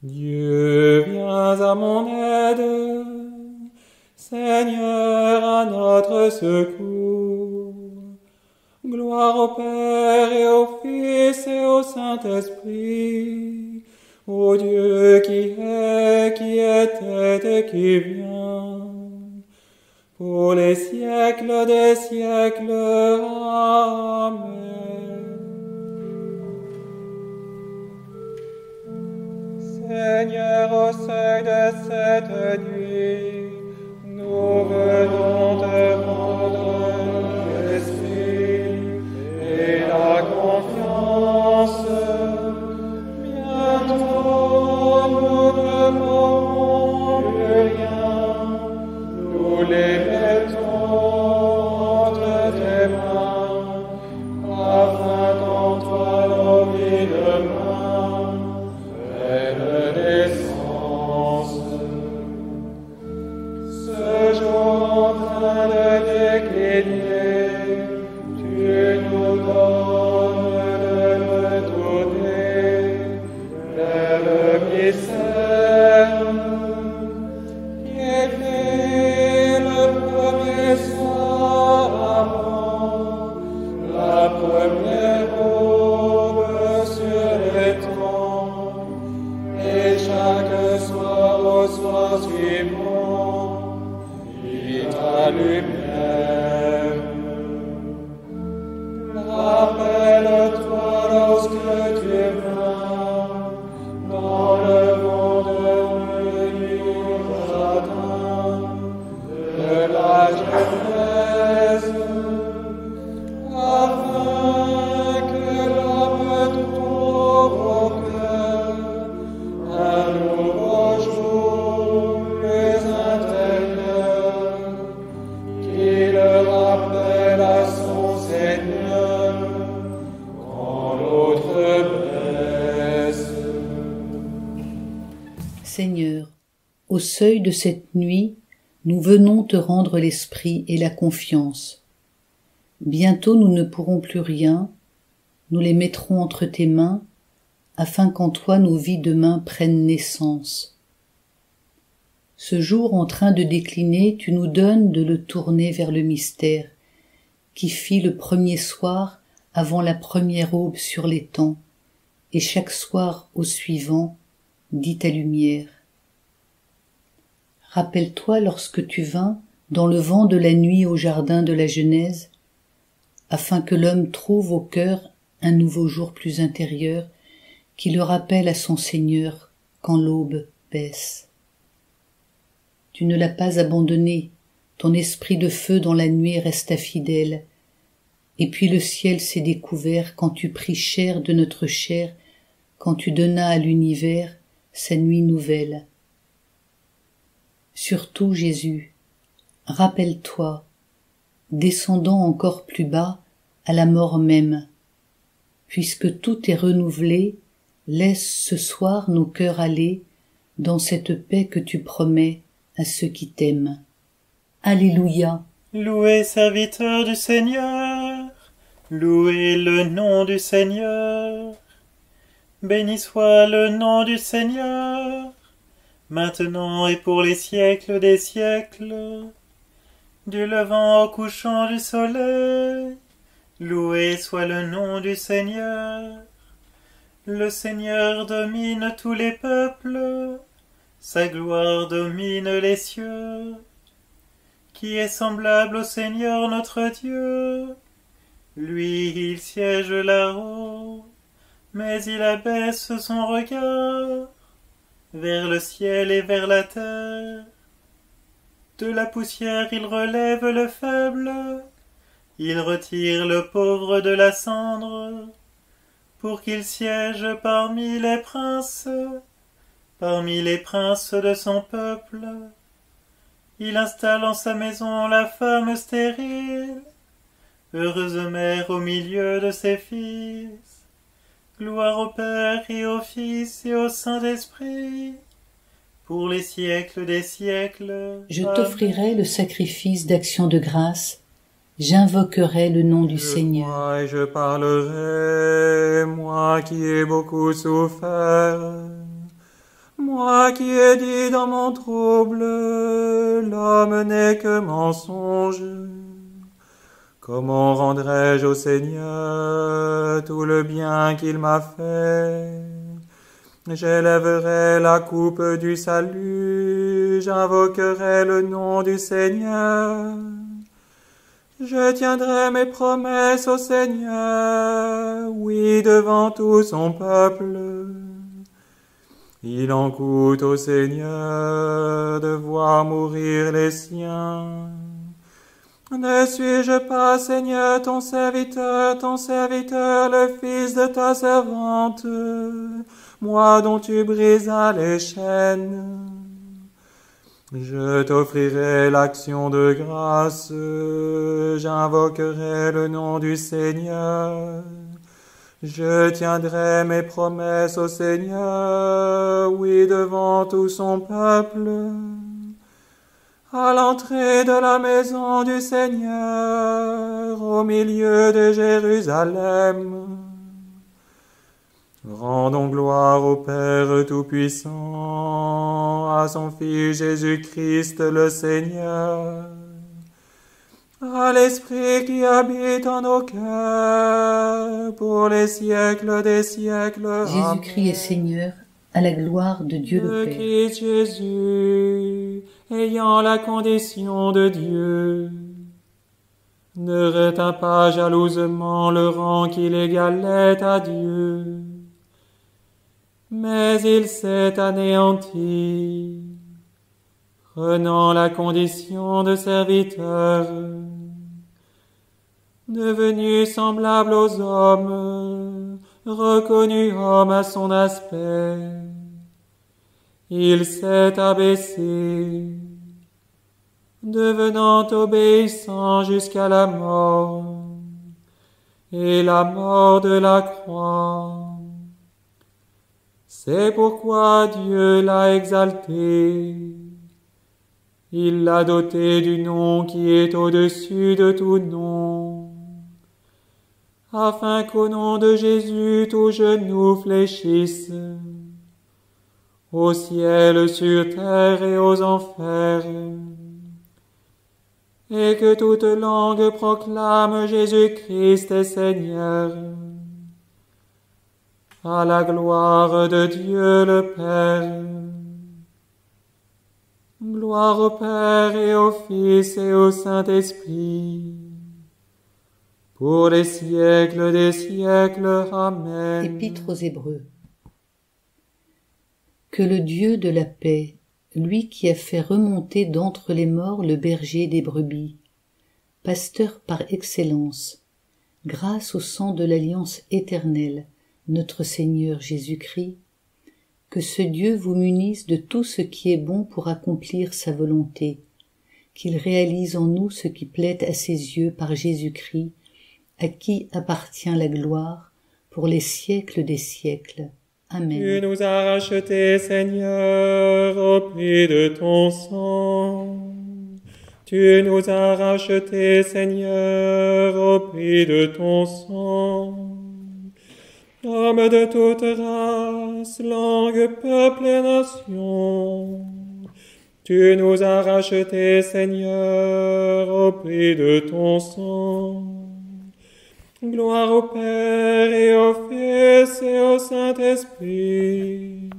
Dieu, viens à mon aide. Seigneur, à notre secours. Gloire au Père et au Fils et au Saint-Esprit, au Dieu qui était et qui vient, pour les siècles des siècles. Amen. Seigneur, au seuil de cette nuit, nous venons te rendre l'esprit et la confiance. Bientôt nous ne pourrons plus rien, nous les mettons entre tes mains, afin qu'en toi nos vies demain prennent naissance. Ce jour en train de décliner, tu nous donnes de me tourner vers le mystère qui était le premier sarment, la première aube sur les temps, et chaque soir au soir suivant, et ta lumière. Rappelle-toi lorsque tu vins dans le vendredi jardin de la Genèse, afin que l'homme trouve au cœur un nouveau jour plus intérieur, qui le rappelle à son Seigneur quand l'autre baisse. Seigneur, au seuil de cette nuit, nous venons te rendre l'esprit et la confiance. Bientôt nous ne pourrons plus rien, nous les mettrons entre tes mains, afin qu'en toi nos vies demain prennent naissance. Ce jour en train de décliner, tu nous donnes de le tourner vers le mystère, qui fit le premier soir avant la première aube sur les temps, et chaque soir au suivant, dit ta lumière. Rappelle-toi lorsque tu vins dans le vent de la nuit au jardin de la Genèse, afin que l'homme trouve au cœur un nouveau jour plus intérieur, qui le rappelle à son Seigneur quand l'aube baisse. Tu ne l'as pas abandonné, ton esprit de feu dans la nuit resta fidèle, et puis le ciel s'est découvert quand tu pris chair de notre chair, quand tu donnas à l'univers sa nuit nouvelle. Surtout, Jésus, rappelle-toi, descendant encore plus bas à la mort même, puisque tout est renouvelé, laisse ce soir nos cœurs aller dans cette paix que tu promets à ceux qui t'aiment. Alléluia. Louez, serviteur du Seigneur, louez le nom du Seigneur. Béni soit le nom du Seigneur, maintenant et pour les siècles des siècles. Du levant au couchant du soleil, loué soit le nom du Seigneur. Le Seigneur domine tous les peuples, sa gloire domine les cieux. Qui est semblable au Seigneur notre Dieu? Lui, il siège là-haut, mais il abaisse son regard vers le ciel et vers la terre. De la poussière il relève le faible, il retire le pauvre de la cendre, pour qu'il siège parmi les princes de son peuple. Il installe en sa maison la femme stérile, heureuse mère au milieu de ses fils. Gloire au Père et au Fils et au Saint-Esprit, pour les siècles des siècles. Je t'offrirai le sacrifice d'action de grâce, j'invoquerai le nom du Seigneur. Moi, je parlerai, moi qui ai beaucoup souffert. Moi qui ai dit dans mon trouble, l'homme n'est que mensonge. Comment rendrai-je au Seigneur tout le bien qu'il m'a fait? J'élèverai la coupe du salut, j'invoquerai le nom du Seigneur. Je tiendrai mes promesses au Seigneur, oui, devant tout son peuple. Il en coûte au Seigneur de voir mourir les siens. Ne suis-je pas, Seigneur, ton serviteur, le fils de ta servante, moi dont tu brisas les chaînes? Je t'offrirai l'action de grâce, j'invoquerai le nom du Seigneur. Je tiendrai mes promesses au Seigneur, oui, devant tout son peuple. À l'entrée de la maison du Seigneur, au milieu de Jérusalem. Rendons gloire au Père Tout-Puissant, à son Fils Jésus-Christ le Seigneur, à l'Esprit qui habite en nos cœurs, pour les siècles des siècles. Jésus-Christ est Seigneur, à la gloire de Dieu le Père. Christ Jésus, ayant la condition de Dieu, ne retint pas jalousement le rang qu'il égalait à Dieu, mais il s'est anéanti, prenant la condition de serviteur, devenu semblable aux hommes, reconnu homme à son aspect. Il s'est abaissé, devenant obéissant jusqu'à la mort, et la mort de la croix. C'est pourquoi Dieu l'a exalté. Il l'a doté du nom qui est au-dessus de tout nom, afin qu'au nom de Jésus tout genou fléchisse, au ciel, sur terre et aux enfers, et que toute langue proclame Jésus-Christ est Seigneur, à la gloire de Dieu le Père. Gloire au Père et au Fils et au Saint-Esprit, pour les siècles des siècles. Amen. Épître aux Hébreux. Que le Dieu de la paix, lui qui a fait remonter d'entre les morts le berger des brebis, pasteur par excellence, grâce au sang de l'alliance éternelle, notre Seigneur Jésus-Christ, que ce Dieu vous munisse de tout ce qui est bon pour accomplir sa volonté, qu'il réalise en nous ce qui plaît à ses yeux par Jésus-Christ, à qui appartient la gloire pour les siècles des siècles. Amen. Tu nous as rachetés, Seigneur, au prix de ton sang. Tu nous as rachetés, Seigneur, au prix de ton sang. Hommes de toute race, langue, peuple et nation, tu nous as rachetés, Seigneur, au prix de ton sang. Gloire au Père et au Fils et au Saint-Esprit.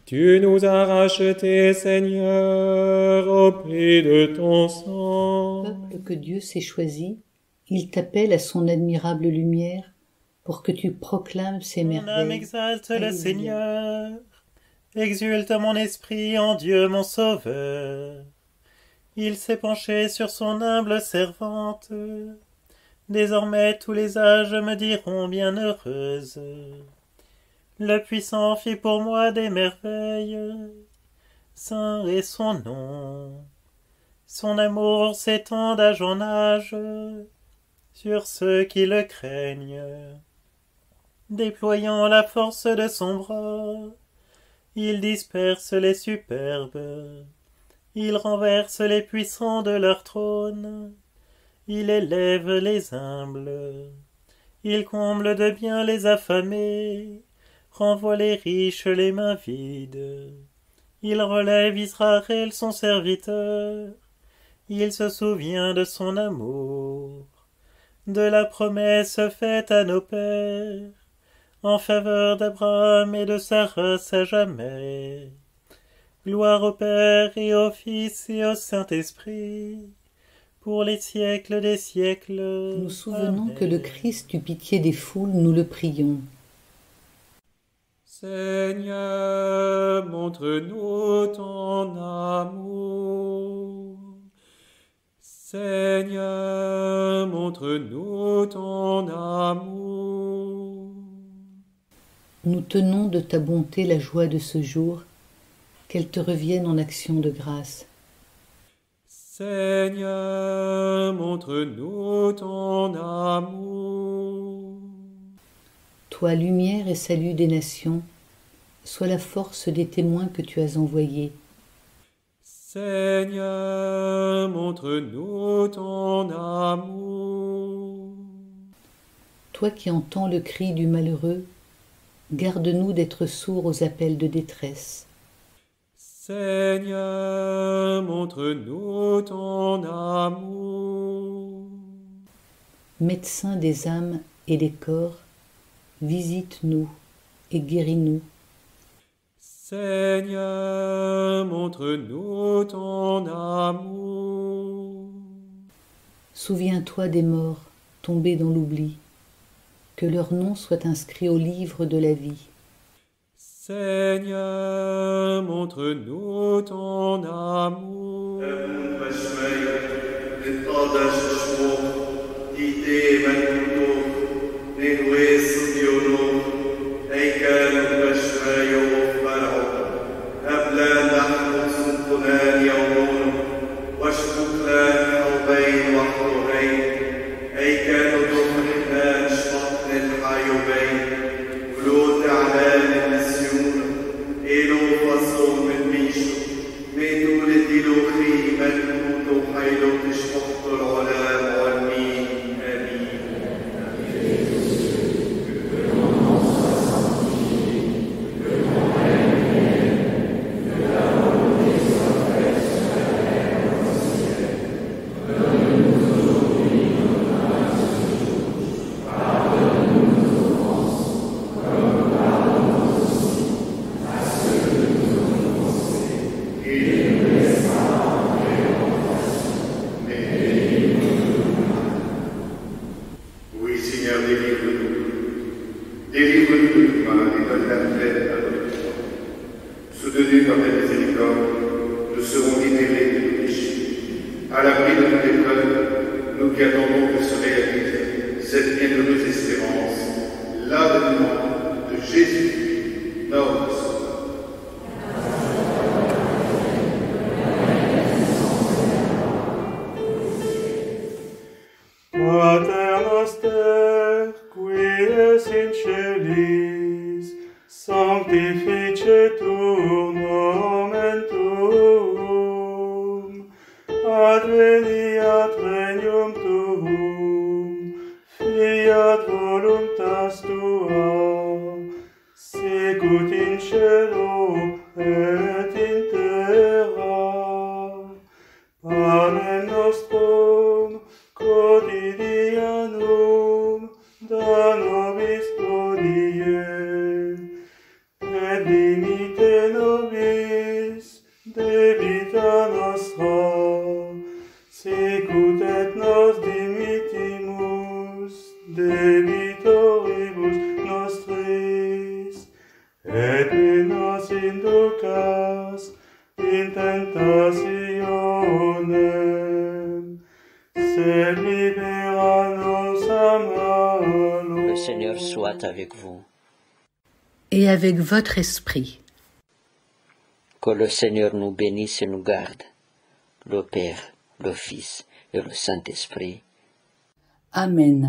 Tu nous as rachetés, Seigneur, au prix de ton sang. Peuple que Dieu s'est choisi, il t'appelle à son admirable lumière pour que tu proclames ses merveilles. Mon âme exalte le Alléluia. Seigneur, exulte mon esprit en Dieu mon Sauveur. Il s'est penché sur son humble servante. Désormais tous les âges me diront bienheureuse. Le Puissant fit pour moi des merveilles. Saint est son nom. Son amour s'étend d'âge en âge sur ceux qui le craignent. Déployant la force de son bras, il disperse les superbes. Il renverse les puissants de leur trône. Il élève les humbles. Il comble de bien les affamés, renvoie les riches les mains vides. Il relève Israël son serviteur. Il se souvient de son amour, de la promesse faite à nos pères, en faveur d'Abraham et de sa race à jamais. Gloire au Père et au Fils et au Saint-Esprit, pour les siècles des siècles. Nous souvenons Amen. que le Christ eut pitié des foules, nous le prions. Seigneur, montre-nous ton amour. Seigneur, montre-nous ton amour. Nous tenons de ta bonté la joie de ce jour, qu'elle te revienne en action de grâce. Seigneur, montre-nous ton amour. Toi, lumière et salut des nations, sois la force des témoins que tu as envoyés. Seigneur, montre-nous ton amour. Toi qui entends le cri du malheureux, garde-nous d'être sourds aux appels de détresse. Seigneur, montre-nous ton amour. Médecin des âmes et des corps, visite-nous et guéris-nous. Seigneur, montre-nous ton amour. Souviens-toi des morts tombés dans l'oubli, que leur nom soit inscrit au livre de la vie. Seigneur, montre-nous ton amour. Soutenus par ta miséricorde, nous serons libérés de nos péchés. À l'abri de toute épreuve, nous qui attendons que se réalise cette bienheureuse espérance, l'avènement de Jésus, notre Sauveur. Pater noster, qui es in celis, sanctificetur nomen tuum, adveniat regnum tuum, fiat voluntas tua, sicut in cielo et in terra. Panem nostrum quotidianum da nobis hodie, et dimite nobis debita nostra, sicut et nos dimittimus debitoribus nostris, et ne nos inducas in tentationem, sed libera nos a malo. Le Seigneur soit avec vous. Et avec votre esprit. Que le Seigneur nous bénisse et nous garde, le Père, le Fils et le Saint-Esprit. Amen.